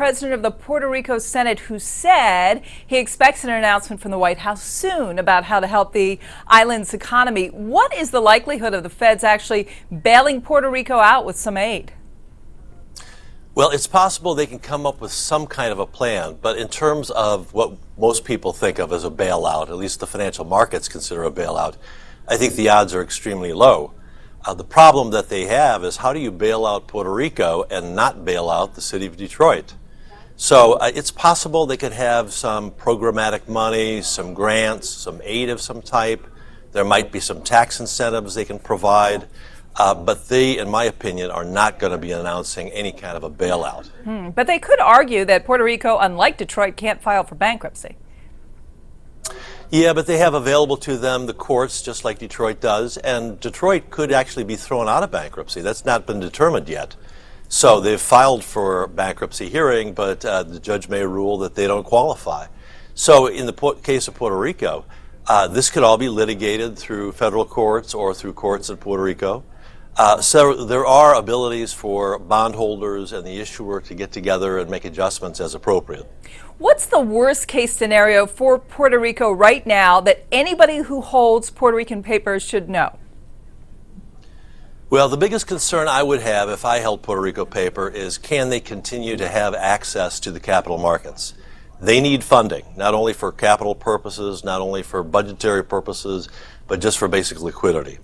president of the Puerto Rico Senate, who said he expects an announcement from the White House soon about how to help the island's economy. What is the likelihood of the feds actually bailing Puerto Rico out with some aid? Well, it's possible they can come up with some kind of a plan, but in terms of what most people think of as a bailout, at least the financial markets consider a bailout, I think the odds are extremely low. The problem that they have is, how do you bail out Puerto Rico and not bail out the city of Detroit? So it's possible they could have some programmatic money, some grants, some aid of some type. There might be some tax incentives they can provide. But they, in my opinion, are not going to be announcing any kind of a bailout. But they could argue that Puerto Rico, unlike Detroit, can't file for bankruptcy. Yeah, but they have available to them the courts, just like Detroit does, and Detroit could actually be thrown out of bankruptcy. That's not been determined yet. So they've filed for bankruptcy hearing, but the judge may rule that they don't qualify. So in the case of Puerto Rico, this could all be litigated through federal courts or through courts in Puerto Rico. So there are abilities for bondholders and the issuer to get together and make adjustments as appropriate. What's the worst case scenario for Puerto Rico right now that anybody who holds Puerto Rican papers should know? Well, the biggest concern I would have if I held Puerto Rico paper is, can they continue to have access to the capital markets? They need funding, not only for capital purposes, not only for budgetary purposes, but just for basic liquidity.